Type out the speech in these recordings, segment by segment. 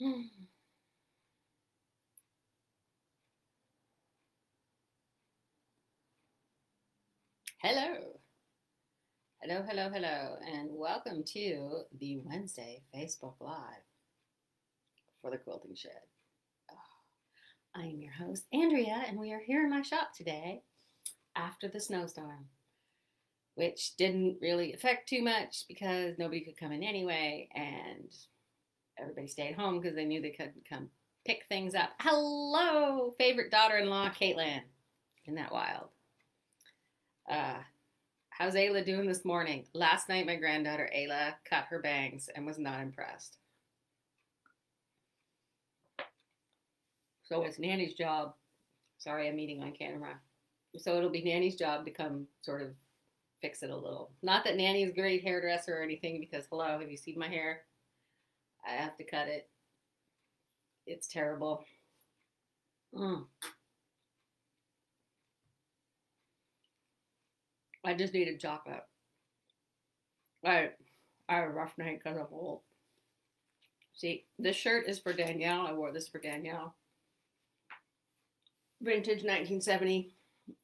Hello, hello, and welcome to the Wednesday Facebook Live for the Quilting Shed. Oh, I am your host, Andrea, and we are here in my shop today after the snowstorm, which didn't really affect too much because nobody could come in anyway, and everybody stayed home because they knew they couldn't come pick things up. Hello, favorite daughter-in-law, Caitlin. Isn't that wild? How's Ayla doing this morning? Last night, my granddaughter Ayla cut her bangs and was not impressed. So it's Nanny's job. Sorry, I'm eating on camera. So it'll be Nanny's job to come sort of fix it a little. Not that Nanny's a great hairdresser or anything, because hello, have you seen my hair? I have to cut it. It's terrible. I just needed chocolate. I had a rough night because I'm old. See, this shirt is for Danielle. I wore this for Danielle. Vintage 1970.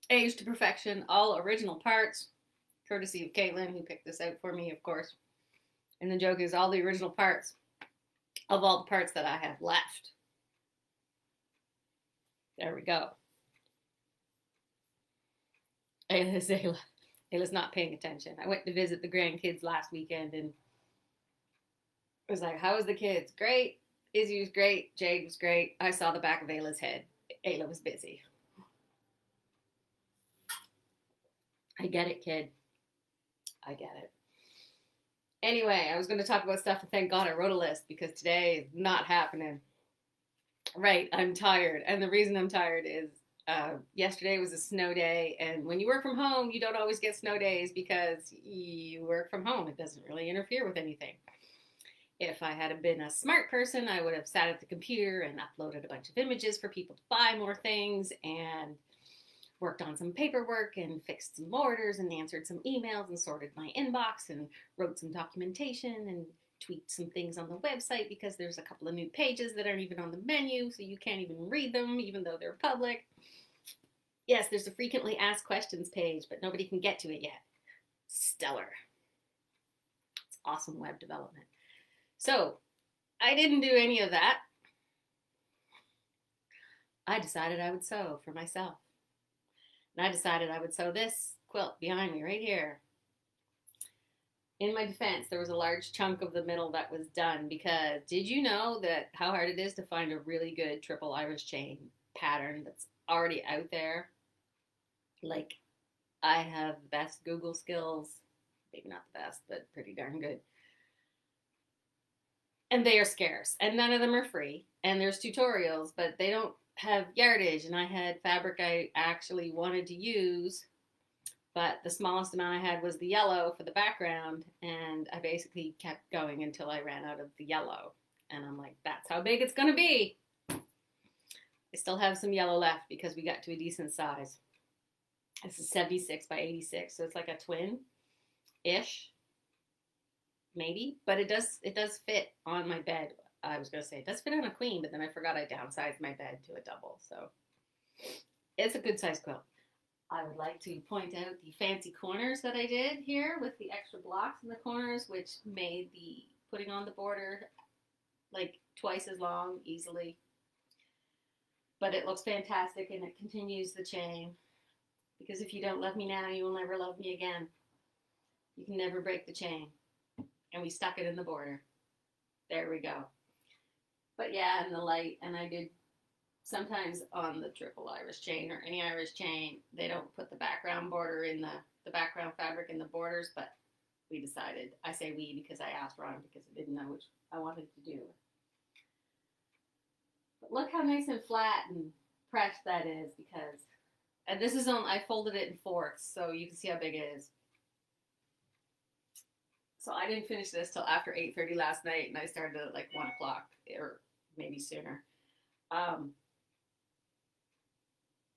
Aged to perfection. All original parts. Courtesy of Caitlin, who picked this out for me, of course. And the joke is all the original parts of all the parts that I have left. There we go. Ayla's not paying attention. I went to visit the grandkids last weekend and was like, how was the kids? Great. Izzy was great. Jade was great. I saw the back of Ayla's head. Ayla was busy. I get it, kid. I get it. Anyway, I was going to talk about stuff, and thank God I wrote a list because today is not happening. Right, I'm tired. And the reason I'm tired is yesterday was a snow day, and when you work from home, you don't always get snow days because you work from home. It doesn't really interfere with anything. If I had been a smart person, I would have sat at the computer and uploaded a bunch of images for people to buy more things and worked on some paperwork and fixed some orders and answered some emails and sorted my inbox and wrote some documentation and tweaked some things on the website because there's a couple of new pages that aren't even on the menu, so you can't even read them even though they're public. Yes, there's a frequently asked questions page, but nobody can get to it yet. Stellar. It's awesome web development. So, I didn't do any of that. I decided I would sew for myself. And I decided I would sew this quilt behind me right here. In my defense, there was a large chunk of the middle that was done because did you know that how hard it is to find a really good triple iris chain pattern that's already out there? Like, I have the best Google skills, maybe not the best, but pretty darn good. And they are scarce, and none of them are free. And there's tutorials, but they don't have yardage. And I had fabric I actually wanted to use, but the smallest amount I had was the yellow for the background, and I basically kept going until I ran out of the yellow. And I'm like, that's how big it's going to be. I still have some yellow left because we got to a decent size. This is 76 by 86, so it's like a twin-ish, maybe. But it does fit on my bed. I was going to say it does fit on a queen, but then I forgot I downsized my bed to a double. So it's a good size quilt. I would like to point out the fancy corners that I did here with the extra blocks in the corners, which made the putting on the border like twice as long easily. But it looks fantastic and it continues the chain. Because if you don't love me now, you will never love me again. You can never break the chain. And we stuck it in the border. There we go. But yeah, and the light, and I did sometimes on the triple iris chain or any iris chain, they don't put the background border in the background fabric in the borders, but we decided, I say we because I asked Ron because I didn't know which I wanted to do. But look how nice and flat and pressed that is because, and this is I folded it in fourths so you can see how big it is. So I didn't finish this till after 8:30 last night, and I started at like 1 o'clock or maybe sooner.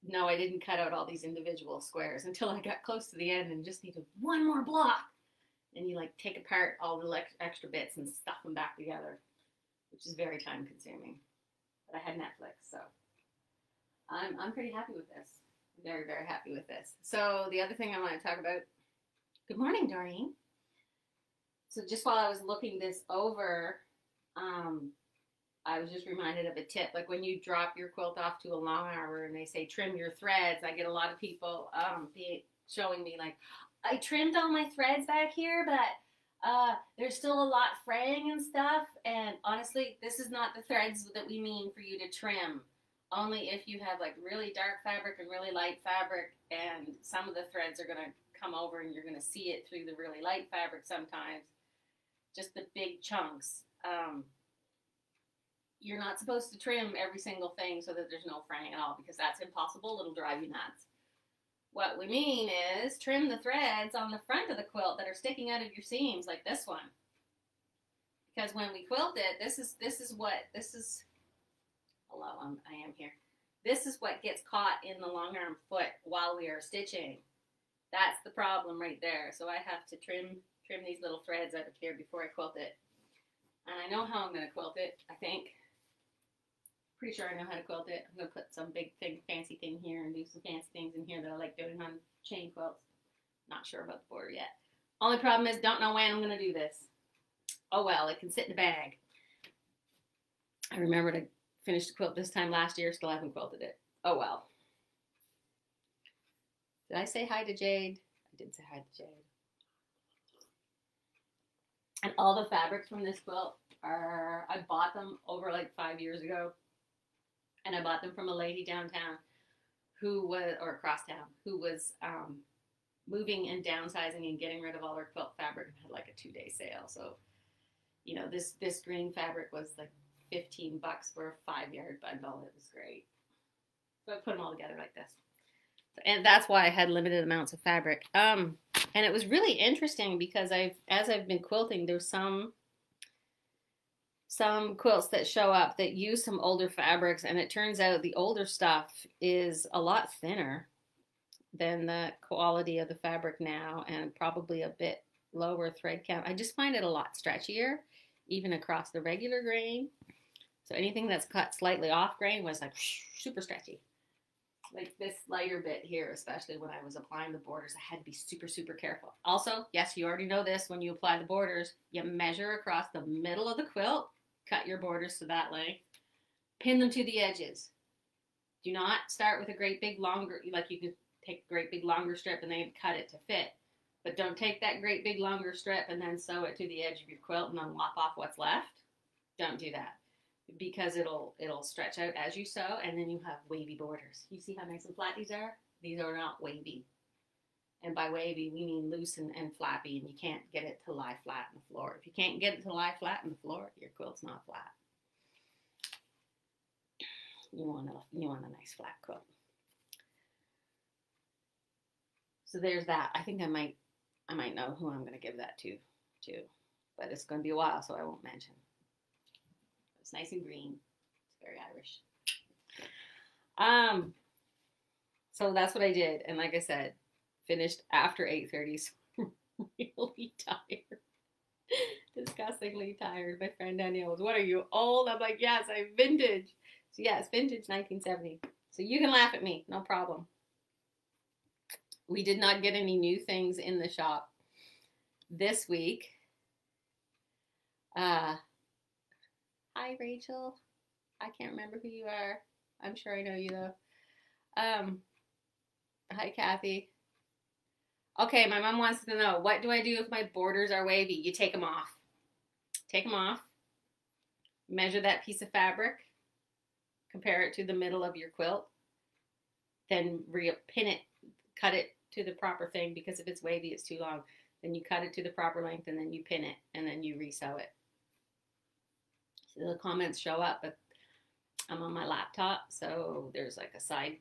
No, I didn't cut out all these individual squares until I got close to the end and just needed one more block. And you like take apart all the extra bits and stuff them back together. which is very time consuming. But I had Netflix, so I'm pretty happy with this. Very, very happy with this. So the other thing I want to talk about. Good morning, Doreen. So just while I was looking this over, I was just reminded of a tip. Like when you drop your quilt off to a long armor and they say trim your threads, I get a lot of people showing me like, I trimmed all my threads back here, but there's still a lot fraying and stuff. And honestly, this is not the threads that we mean for you to trim. Only if you have like really dark fabric and really light fabric, and some of the threads are going to come over and you're going to see it through the really light fabric sometimes. Just the big chunks. You're not supposed to trim every single thing so that there's no fraying at all, because that's impossible. It'll drive you nuts. What we mean is trim the threads on the front of the quilt that are sticking out of your seams, like this one. Because when we quilt it, this is hello, I am here. This is what gets caught in the long arm foot while we are stitching. That's the problem right there. So I have to trim these little threads out of here before I quilt it. And I know how I'm going to quilt it, I think. Pretty sure I know how to quilt it. I'm going to put some big thing, fancy thing here and do some fancy things in here that I like doing on chain quilts. Not sure about the border yet. Only problem is, don't know when I'm going to do this. Oh well, it can sit in the bag. I remember to finish the quilt this time last year, still haven't quilted it. Oh well. Did I say hi to Jade? I did say hi to Jade. And all the fabrics from this quilt I bought them over like 5 years ago. And I bought them from a lady downtown or across town, who was moving and downsizing and getting rid of all her quilt fabric and had like a 2-day sale. So, you know, this green fabric was like $15 for a 5-yard bundle. It was great. So I put them all together like this. And that's why I had limited amounts of fabric. And it was really interesting because as I've been quilting, there's some quilts that show up that use some older fabrics, and it turns out the older stuff is a lot thinner than the quality of the fabric now, and probably a bit lower thread count. I just find it a lot stretchier, even across the regular grain. So anything that's cut slightly off grain was like super stretchy. Like this lighter bit here, especially when I was applying the borders, I had to be super, super careful. Also, yes, you already know this, when you apply the borders, you measure across the middle of the quilt, cut your borders to that length, pin them to the edges. Do not start with a great big longer, like you could take a great big longer strip and then cut it to fit. But don't take that great big longer strip and then sew it to the edge of your quilt and then lop off what's left. Don't do that, because it'll stretch out as you sew, and then you have wavy borders. You see how nice and flat these are? These are not wavy. And by wavy, we mean loose and flappy, and you can't get it to lie flat on the floor. If you can't get it to lie flat on the floor, your quilt's not flat. You want a nice flat quilt. So there's that. I think I might know who I'm going to give that to, too. But it's going to be a while, so I won't mention. It's nice and green. It's very Irish. So that's what I did. And like I said, finished after 8:30, so I'm really tired. Disgustingly tired. My friend Danielle was, what are you, old? I'm like, yes, I'm vintage. So yeah, it's vintage 1970. So you can laugh at me, no problem. We did not get any new things in the shop this week. Hi, Rachel. I can't remember who you are. I'm sure I know you, though. Hi, Kathy. Okay, my mom wants to know, what do I do if my borders are wavy? You take them off. Take them off. Measure that piece of fabric. Compare it to the middle of your quilt. Then pin it, cut it to the proper thing, because if it's wavy, it's too long. Then you cut it to the proper length, and then you pin it, and then you resew it. So the comments show up, but I'm on my laptop, so there's like a side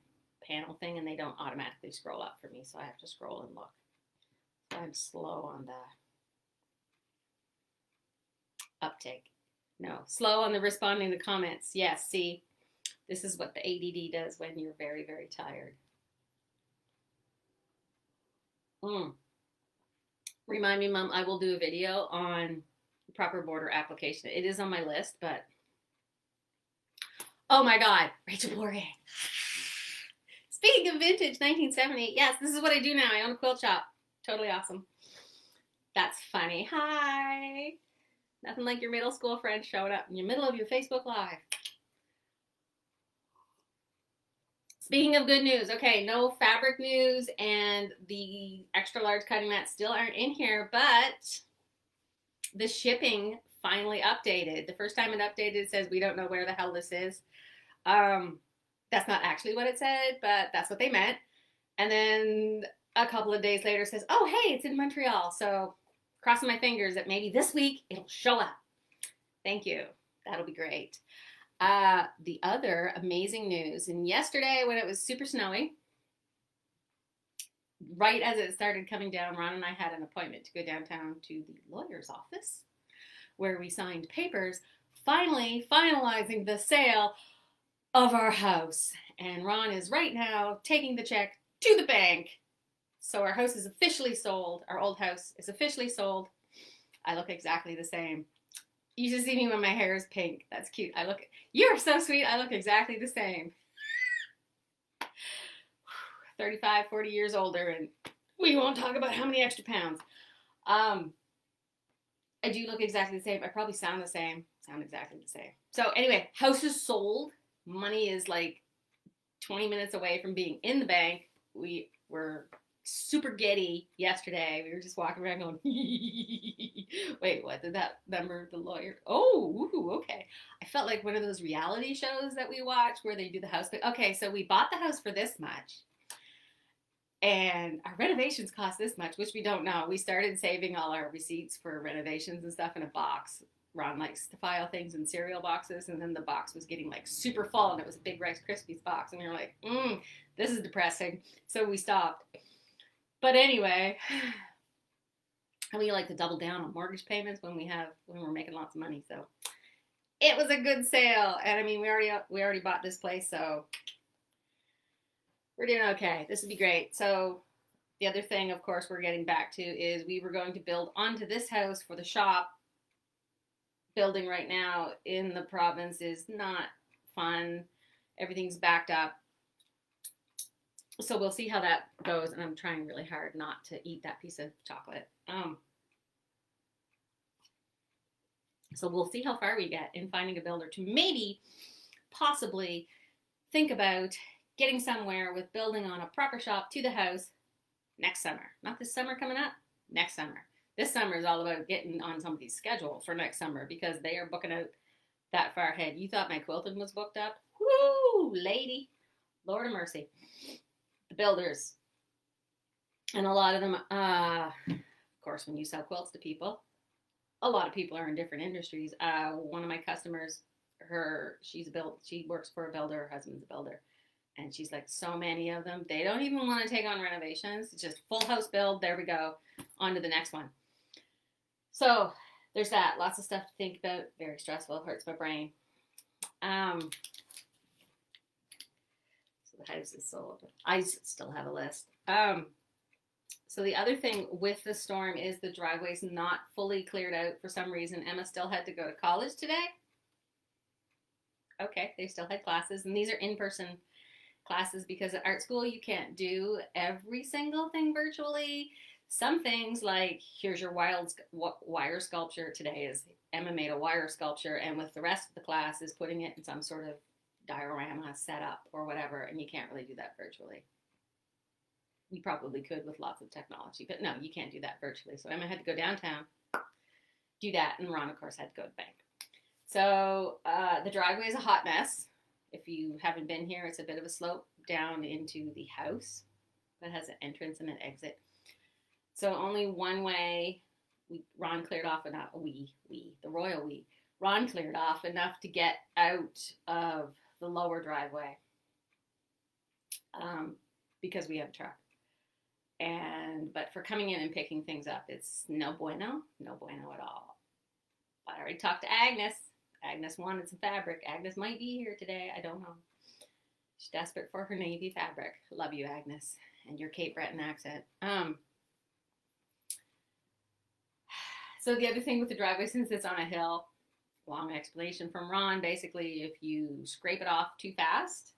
panel thing, and they don't automatically scroll up for me, so I have to scroll and look. So I'm slow on the uptake. No, slow on the responding to comments. Yes, see, this is what the ADD does when you're very, very tired. Remind me, Mom, I will do a video on proper border application. It is on my list, but Oh my God, Rachel Bourget. Speaking of vintage, 1970. Yes, this is what I do now. I own a quilt shop. Totally awesome. That's funny. Hi. Nothing like your middle school friend showing up in the middle of your Facebook Live. Speaking of good news, okay, no fabric news, and the extra large cutting mats still aren't in here, but the shipping finally updated. The first time it updated, it says we don't know where the hell this is. That's not actually what it said, but that's what they meant. And then a couple of days later, it says, oh, hey, it's in Montreal. So crossing my fingers that maybe this week it'll show up. Thank you. That'll be great. The other amazing news, and yesterday when it was super snowy, right as it started coming down, Ron and I had an appointment to go downtown to the lawyer's office where we signed papers, finally finalizing the sale of our house. And Ron is right now taking the check to the bank. So our house is officially sold. Our old house is officially sold. I look exactly the same. You should see me when my hair is pink. That's cute. You're so sweet. I look exactly the same. 35, 40 years older, and we won't talk about how many extra pounds. I do look exactly the same. I probably sound the same. Sound exactly the same. So anyway, house is sold. Money is like 20 minutes away from being in the bank. We were super giddy yesterday. We were just walking around going, wait, what did that number, the lawyer? Oh, ooh, okay. I felt like one of those reality shows that we watch where they do the house. Okay, so we bought the house for this much. And our renovations cost this much, which we don't know. We started saving all our receipts for renovations and stuff in a box. Ron likes to file things in cereal boxes, and then the box was getting like super full, and it was a big Rice Krispies box, and we were like, this is depressing. So we stopped. But anyway, we like to double down on mortgage payments when we're making lots of money. So it was a good sale, and I mean we already bought this place, so we're doing okay. This would be great. So the other thing, of course, we're getting back to is we were going to build onto this house for the shop. Building right now in the province is not fun. Everything's backed up. So we'll see how that goes, and I'm trying really hard not to eat that piece of chocolate. So we'll see how far we get in finding a builder to maybe, possibly think about getting somewhere with building on a proper shop to the house next summer. Not this summer coming up, next summer. This summer is all about getting on somebody's schedule for next summer because they are booking out that far ahead. You thought my quilting was booked up? Woo, lady. Lord of mercy. The builders. And a lot of them, of course, when you sell quilts to people, a lot of people are in different industries. One of my customers, she works for a builder, her husband's a builder. And she's like, so many of them, they don't even want to take on renovations. It's just full house build. There we go. On to the next one. So there's that. Lots of stuff to think about. Very stressful. Hurts my brain. So the house is sold. I still have a list. So the other thing with the storm is the driveway's not fully cleared out for some reason. Emma still had to go to college today. Okay, they still had classes. And these are in-person classes because at art school you can't do every single thing virtually. Some things like here's your wire sculpture. Today is Emma made a wire sculpture, and with the rest of the class is putting it in some sort of diorama setup or whatever, and you can't really do that virtually. You probably could with lots of technology, but no, you can't do that virtually. So Emma had to go downtown, do that, and Ron, of course, had to go to the bank. So the driveway is a hot mess. If you haven't been here, it's a bit of a slope down into the house that has an entrance and an exit. So only one way. Ron cleared off enough. The royal we. Ron cleared off enough to get out of the lower driveway because we have a truck. But for coming in and picking things up, it's no bueno at all. But I already talked to Agnes. Agnes wanted some fabric. Agnes might be here today. I don't know. She's desperate for her navy fabric. Love you, Agnes, and your Cape Breton accent. So the other thing with the driveway, since it's on a hill, long explanation from Ron. Basically, if you scrape it off too fast,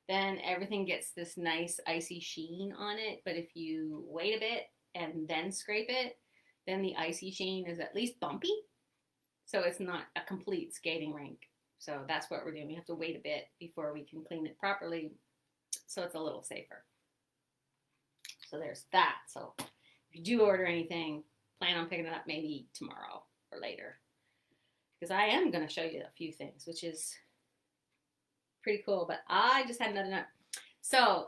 then everything gets this nice icy sheen on it. But if you wait a bit and then scrape it, then the icy sheen is at least bumpy. So it's not a complete skating rink. So that's what we're doing. We have to wait a bit before we can clean it properly, so it's a little safer. So there's that. So if you do order anything, plan on picking it up maybe tomorrow or later, because I am going to show you a few things, which is pretty cool. But I just had another note. So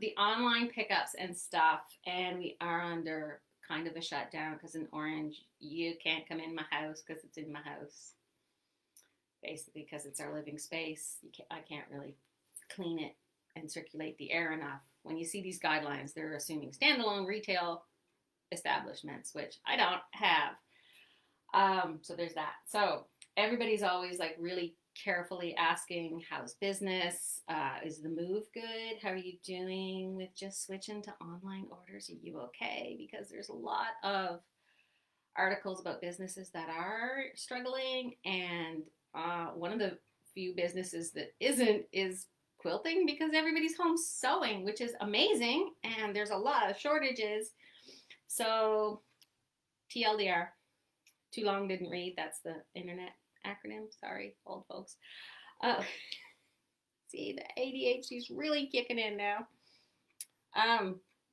the online pickups and stuff, and we are under kind of a shutdown because in Orange, you can't come in my house because it's in my house. Basically, because it's our living space, I can't really clean it and circulate the air enough. When you see these guidelines, they're assuming standalone retail establishments, which I don't have. So there's that. So everybody's always like really carefully asking, how's business? Is the move good? How are you doing with just switching to online orders? Are you okay? Because there's a lot of articles about businesses that are struggling, and one of the few businesses that isn't is quilting, because everybody's home sewing, which is amazing, and there's a lot of shortages. So TLDR, too long didn't read, that's the internet acronym. Sorry, old folks. See, the ADHD is really kicking in now.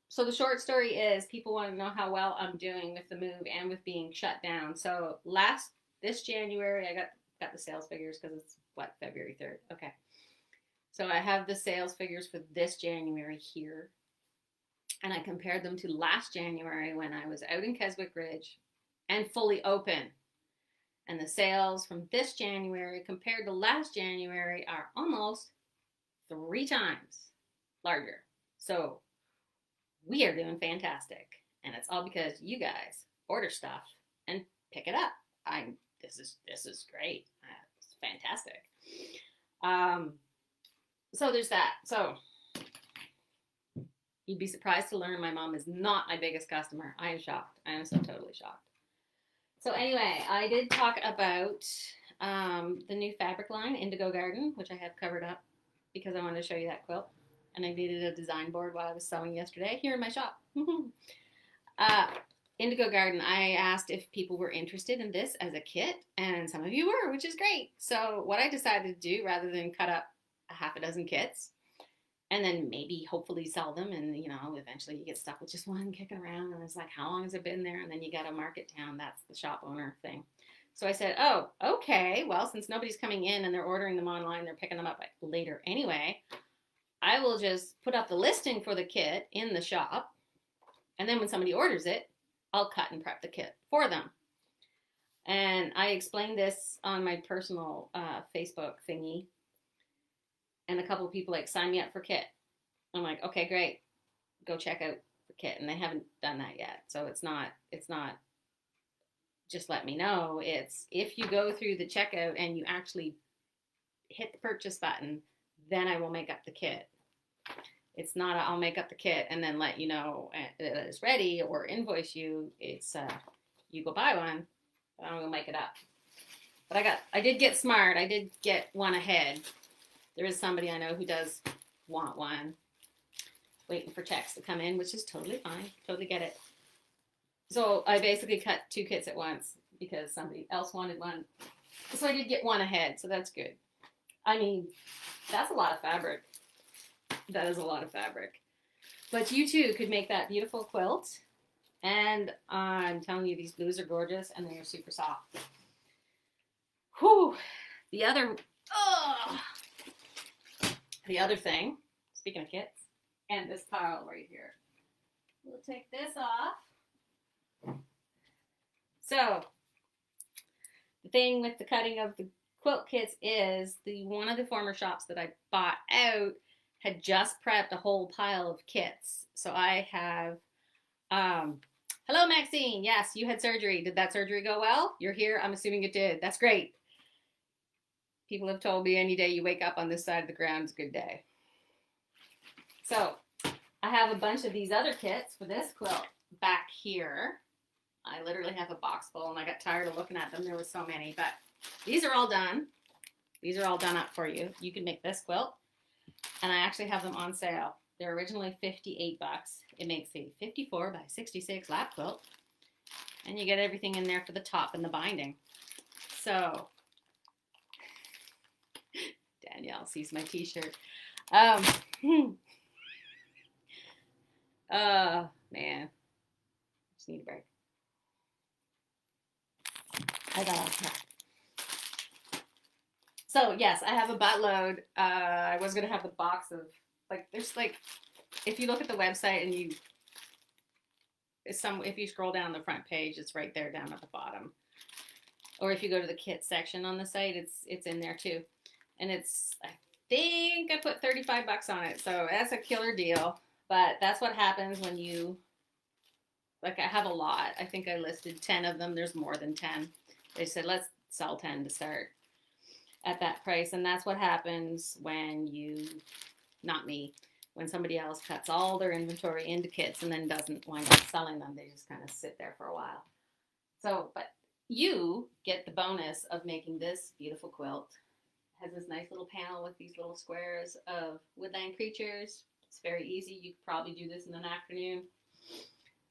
So the short story is, people want to know how well I'm doing with the move and with being shut down. So this January, I got the sales figures, because it's what, February 3rd. Okay. So I have the sales figures for this January here, and I compared them to last January when I was out in Keswick Ridge and fully open. And the sales from this January compared to last January are almost 3 times larger. So we are doing fantastic, and it's all because you guys order stuff and pick it up. This is great. It's fantastic. So there's that. So you'd be surprised to learn my mom is not my biggest customer. I am shocked. I am so totally shocked. So anyway, I did talk about the new fabric line, Indigo Garden, which I have covered up because I wanted to show you that quilt. And I needed a design board while I was sewing yesterday here in my shop. Indigo Garden, I asked if people were interested in this as a kit, and some of you were, which is great. So what I decided to do, rather than cut up a half a dozen kits and then maybe hopefully sell them, and eventually you get stuck with just one kicking around, and it's like, how long has it been there? And then you got to mark it down. That's the shop owner thing. So I said, oh, okay, well, since nobody's coming in and they're ordering them online, they're picking them up later anyway, I will just put up the listing for the kit in the shop, and then when somebody orders it, I'll cut and prep the kit for them. And I explained this on my personal Facebook thingy, and a couple of people sign me up for kit. I'm like, okay, great, go check out the kit, and they haven't done that yet. So it's not just let me know. It's if you go through the checkout and you actually hit the purchase button, then I will make up the kit. It's not I'll make up the kit and then let you know that it's ready or invoice you. It's you go buy one, but I'm gonna make it up. But I did get smart. I did get one ahead. There is somebody I know who does want one, waiting for checks to come in, which is totally fine. Totally get it. So I basically cut 2 kits at once because somebody else wanted one. So I did get one ahead, so that's good. I mean, that's a lot of fabric. That is a lot of fabric. But you too could make that beautiful quilt. And I'm telling you, these blues are gorgeous and they're super soft. Whew. The other thing, speaking of kits, and this pile right here. We'll take this off. So, the thing with the cutting of the quilt kits is one of the former shops that I bought out had just prepped a whole pile of kits. So I have, hello Maxine, yes, you had surgery. Did that surgery go well? You're here, I'm assuming it did. That's great. People have told me any day you wake up on this side of the ground is a good day. So I have a bunch of these other kits for this quilt back here. I literally have a box full and I got tired of looking at them. There were so many, but these are all done. These are all done up for you. You can make this quilt. And I actually have them on sale. They're originally $58. It makes a 54 by 66 lap quilt. And you get everything in there for the top and the binding. So, Danielle sees my t-shirt. Man. Just need a break. I got off track. So, yes, I have a buttload. I was going to have the box of, like, there's, like, if you look at the website and if you scroll down the front page, it's right there down at the bottom. Or if you go to the kit section on the site, it's in there too. And I think I put $35 on it. So that's a killer deal. But that's what happens when you, like, I have a lot. I think I listed 10 of them. There's more than 10. They said, let's sell 10 to start at that price. And that's what happens when not me, when somebody else cuts all their inventory into kits and then doesn't wind up selling them. They just kind of sit there for a while. So, but you get the bonus of making this beautiful quilt. It has this nice little panel with these little squares of woodland creatures. It's very easy. You could probably do this in an afternoon.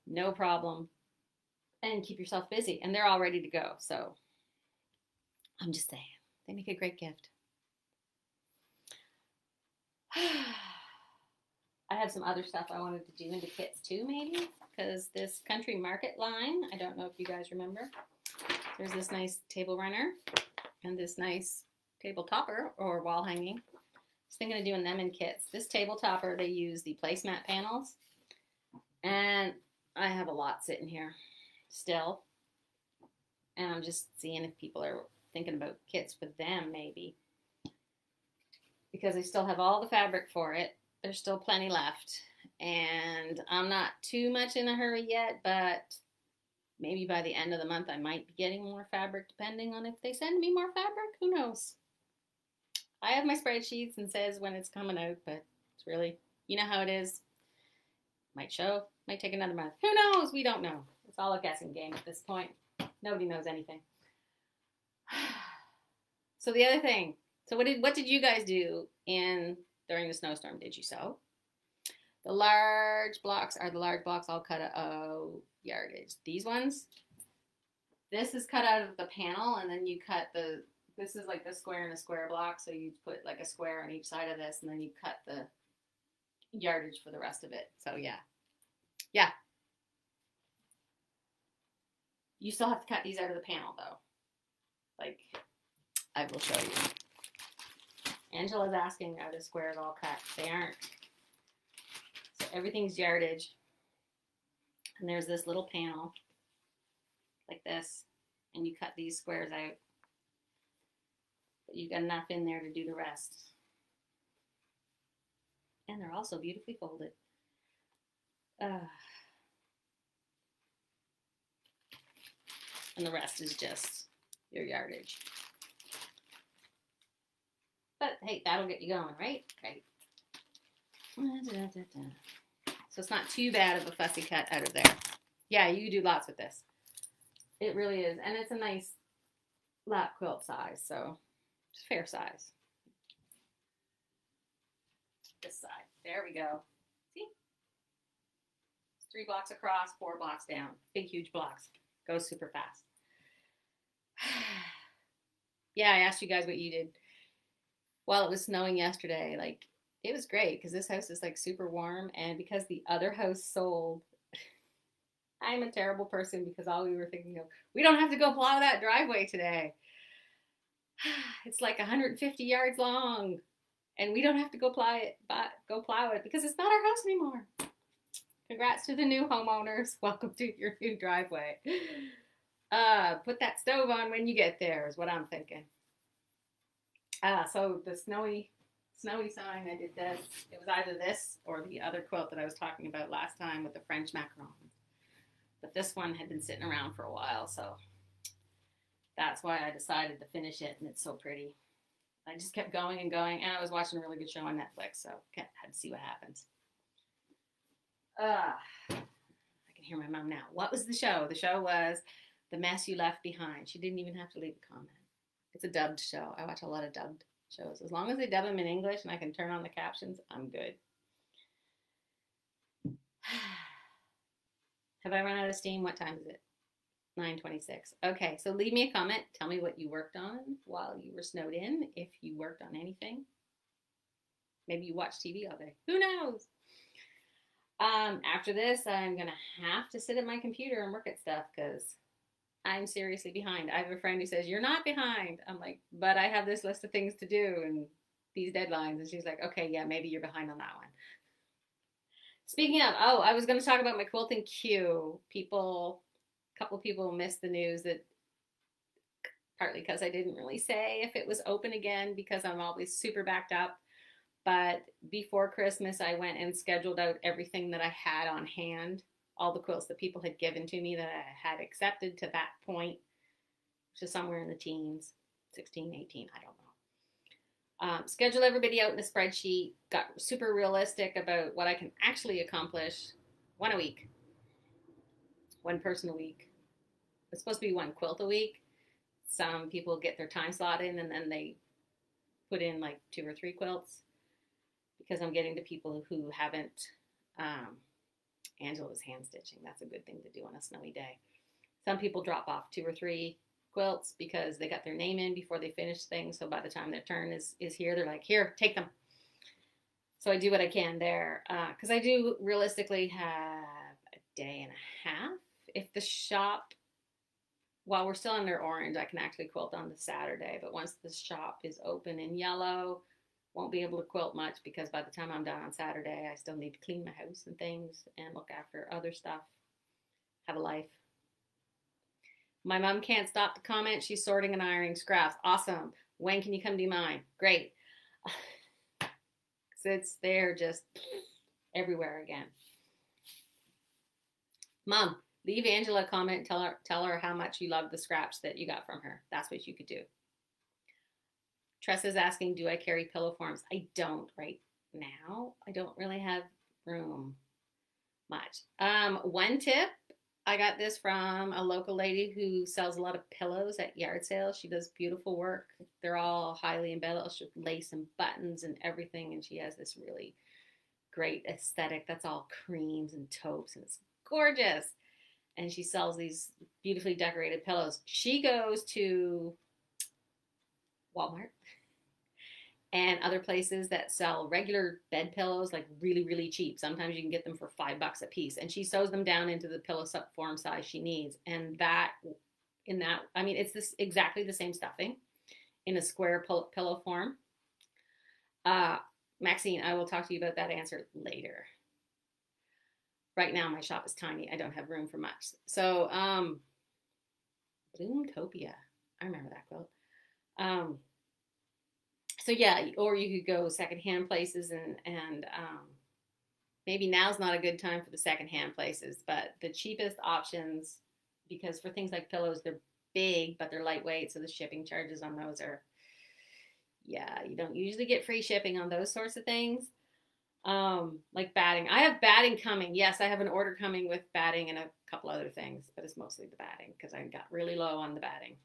No problem. And keep yourself busy. And they're all ready to go. So I'm just saying, they make a great gift. I have some other stuff I wanted to do into kits too, maybe, because this Country Market line, I don't know if you guys remember, there's this nice table runner and this nice table topper or wall hanging. I was thinking of doing them in kits. This table topper, they use the placemat panels, and I have a lot sitting here still, and I'm just seeing if people are thinking about kits with them, maybe, because I still have all the fabric for it. There's still plenty left, and I'm not too much in a hurry yet, but maybe by the end of the month I might be getting more fabric, depending on if they send me more fabric. Who knows? I have my spreadsheets and says when it's coming out, but it's really, you know how it is. Might show, might take another month. Who knows? We don't know. It's all a guessing game at this point. Nobody knows anything. So the other thing, so what did you guys do during the snowstorm? Did you sew? The large blocks are the large blocks all cut out yardage. These ones, this is cut out of the panel, and then you cut this is like the square and a square block, so you put like a square on each side of this, and then you cut the yardage for the rest of it. So yeah. You still have to cut these out of the panel though. Like, I will show you. Angela's asking, are the squares all cut? They aren't. So everything's yardage. And there's this little panel like this, and you cut these squares out. But you got enough in there to do the rest. And they're also beautifully folded. And the rest is just your yardage. But hey, that'll get you going, right? Okay. So it's not too bad of a fussy cut out of there. Yeah, you do lots with this. It really is. And it's a nice lap quilt size, so it's fair size. This side. There we go. See? It's 3 blocks across, 4 blocks down. Big, huge blocks. Goes super fast. Yeah, I asked you guys what you did while it was snowing yesterday. Like, it was great because this house is like super warm, and because the other house sold, I'm a terrible person because all we were thinking of, we don't have to go plow that driveway today. It's like 150 yards long, and we don't have to go plow it because it's not our house anymore. Congrats to the new homeowners. Welcome to your new driveway. Put that stove on when you get there is what I'm thinking. So the snowy sewing, I did this. It was either this or the other quilt that I was talking about last time with the French macarons. But this one had been sitting around for a while, so that's why I decided to finish it, and it's so pretty. I just kept going and going, and I was watching a really good show on Netflix, so had to see what happens. I can hear my mom now. What was the show? The show was The Mess You Left Behind. She didn't even have to leave a comment. It's a dubbed show. I watch a lot of dubbed shows. As long as they dub them in English and I can turn on the captions, I'm good. Have I run out of steam? What time is it? 9:26. Okay, so leave me a comment. Tell me what you worked on while you were snowed in, if you worked on anything. Maybe you watched TV all day. Who knows? After this, I'm going to have to sit at my computer and work at stuff because I'm seriously behind. I have a friend who says, "You're not behind." I'm like, "But I have this list of things to do and these deadlines." And she's like, "Okay, yeah, maybe you're behind on that one." Speaking of, oh, I was going to talk about my quilting queue. A couple of people missed the news that partly because I didn't really say if it was open again because I'm always super backed up. But before Christmas, I went and scheduled out everything that I had on hand, all the quilts that people had given to me that I had accepted to that point, which is somewhere in the teens, 16, 18, I don't know. Scheduled everybody out in a spreadsheet, got super realistic about what I can actually accomplish one a week, one person a week. It's supposed to be one quilt a week. Some people get their time slot in and then they put in like 2 or 3 quilts because I'm getting to people who haven't. Angela was hand stitching. That's a good thing to do on a snowy day. Some people drop off 2 or 3 quilts because they got their name in before they finish things. So by the time their turn is here, they're like, "Here, take them." So I do what I can there because I do realistically have a day and a half. If the shop, while we're still under orange, I can actually quilt on the Saturday. But once the shop is open in yellow, won't be able to quilt much because by the time I'm done on Saturday, I still need to clean my house and things and look after other stuff, have a life. My mom can't stop to comment. She's sorting and ironing scraps. Awesome. When can you come do mine? Great. It's there just everywhere again. Mom, leave Angela a comment. Tell her how much you love the scraps that you got from her. That's what you could do. Tressa's asking, do I carry pillow forms? I don't right now. I don't really have room much. One tip, I got this from a local lady who sells a lot of pillows at yard sales. She does beautiful work. They're all highly embellished with lace and buttons and everything. And she has this really great aesthetic that's all creams and taupes and it's gorgeous. And she sells these beautifully decorated pillows. She goes to Walmart and other places that sell regular bed pillows, like really, really cheap. Sometimes you can get them for $5 a piece. And she sews them down into the pillow form size she needs. And I mean, it's this exactly the same stuffing in a square pillow form. Maxine, I will talk to you about that answer later. Right now, my shop is tiny. I don't have room for much. So, Bloomtopia. I remember that quote. So yeah, or you could go secondhand places and maybe now's not a good time for the secondhand places, but the cheapest options, because for things like pillows, they're big, but they're lightweight. So the shipping charges on those are, yeah, you don't usually get free shipping on those sorts of things. Like batting. I have batting coming. Yes, I have an order coming with batting and a couple other things, but it's mostly the batting because I got really low on the batting.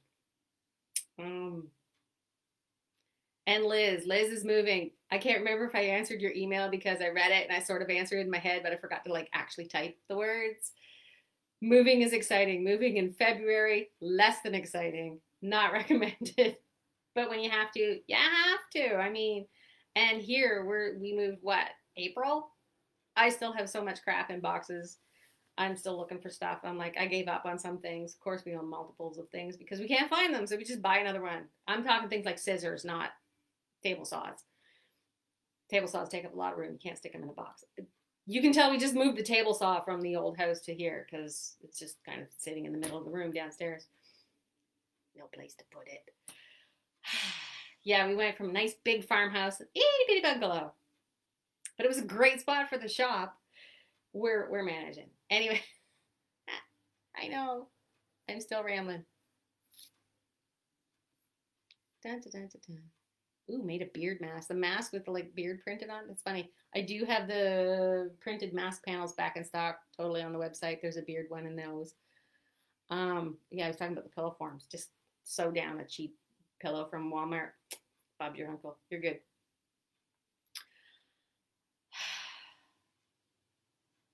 And Liz is moving. I can't remember if I answered your email because I read it and I sort of answered in my head, but I forgot to like actually type the words. Moving is exciting. Moving in February, less than exciting. Not recommended. But when you have to, you have to. I mean, and here we moved what? April? I still have so much crap in boxes. I'm still looking for stuff. I'm like, I gave up on some things. Of course, we own multiples of things because we can't find them. So we just buy another one. I'm talking things like scissors, not table saws. Table saws take up a lot of room. You can't stick them in a box. You can tell we just moved the table saw from the old house to here because it's just kind of sitting in the middle of the room downstairs. No place to put it. Yeah, we went from a nice big farmhouse, itty bitty bungalow. But it was a great spot for the shop. We're managing. Anyway, I know. I'm still rambling. Dun, dun, dun, dun, dun. Ooh, made a beard mask. The mask with the like beard printed on it. That's funny. I do have the printed mask panels back in stock, totally on the website. There's a beard one in those. Yeah, I was talking about the pillow forms. Just sew down a cheap pillow from Walmart. Bob's your uncle. You're good.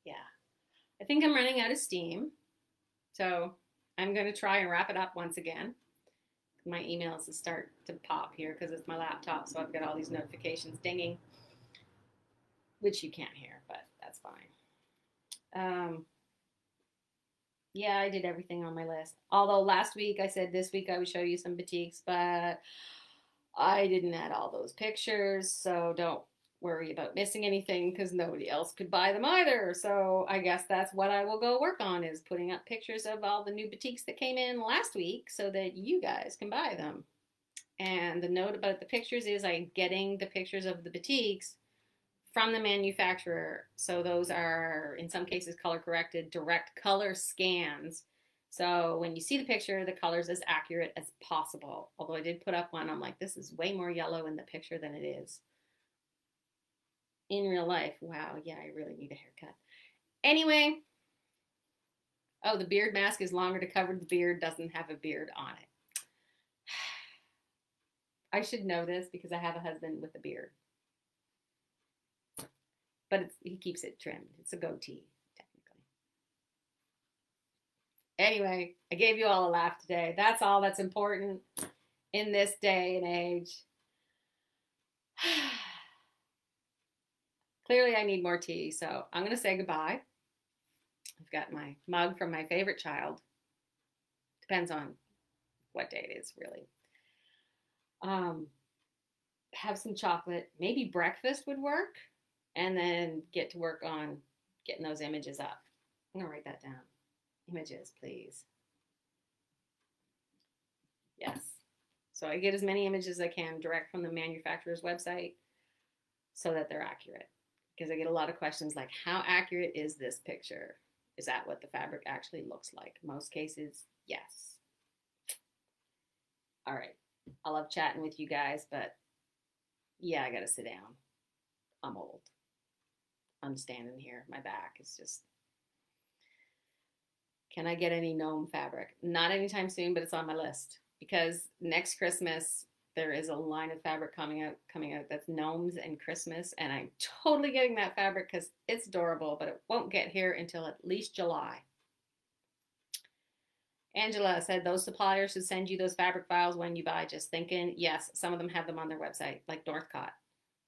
Yeah. I think I'm running out of steam. So I'm going to try and wrap it up once again. My emails will start to pop here because it's my laptop. So I've got all these notifications dinging, which you can't hear, but that's fine. Yeah, I did everything on my list. Although last week I said this week I would show you some batiks, but I didn't add all those pictures, so don't worry about missing anything because nobody else could buy them either. So I guess that's what I will go work on, is putting up pictures of all the new batiks that came in last week so that you guys can buy them. And the note about the pictures is I'm getting the pictures of the batiks from the manufacturer. So those are, in some cases, color corrected, direct color scans. So when you see the picture, the color is as accurate as possible. Although I did put up one, I'm like, this is way more yellow in the picture than it is in real life. Wow, yeah, I really need a haircut. Anyway, oh, the beard mask is longer to cover the beard, doesn't have a beard on it. I should know this because I have a husband with a beard. But he keeps it trimmed. It's a goatee, technically. Anyway, I gave you all a laugh today. That's all that's important in this day and age. Clearly, I need more tea, so I'm going to say goodbye. I've got my mug from my favorite child. Depends on what day it is, really. Have some chocolate. Maybe breakfast would work. And then get to work on getting those images up. I'm going to write that down. Images, please. Yes. So I get as many images as I can direct from the manufacturer's website so that they're accurate. Because I get a lot of questions like, how accurate is this picture? Is that what the fabric actually looks like? Most cases, yes. All right. I love chatting with you guys, but yeah, I got to sit down. I'm old. I'm standing here. My back is just... Can I get any gnome fabric? Not anytime soon, but it's on my list. Because next Christmas, there is a line of fabric coming out that's gnomes and Christmas. And I'm totally getting that fabric because it's adorable, but it won't get here until at least July. Angela said those suppliers should send you those fabric files when you buy. Just thinking, yes, some of them have them on their website, like Northcott.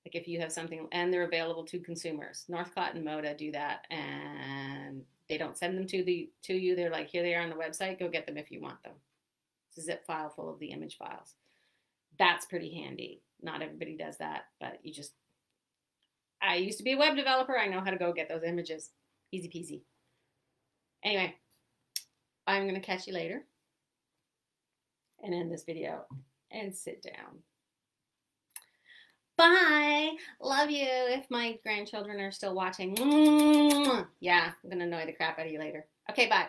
Like if you have something, and they're available to consumers. Northcott and Moda do that, and they don't send them to you. They're like, here they are on the website. Go get them if you want them. It's a zip file full of the image files. That's pretty handy. Not everybody does that, but you just... I used to be a web developer. I know how to go get those images. Easy peasy. Anyway, I'm going to catch you later and end this video and sit down. Bye. Love you. If my grandchildren are still watching. Yeah, I'm going to annoy the crap out of you later. Okay, bye.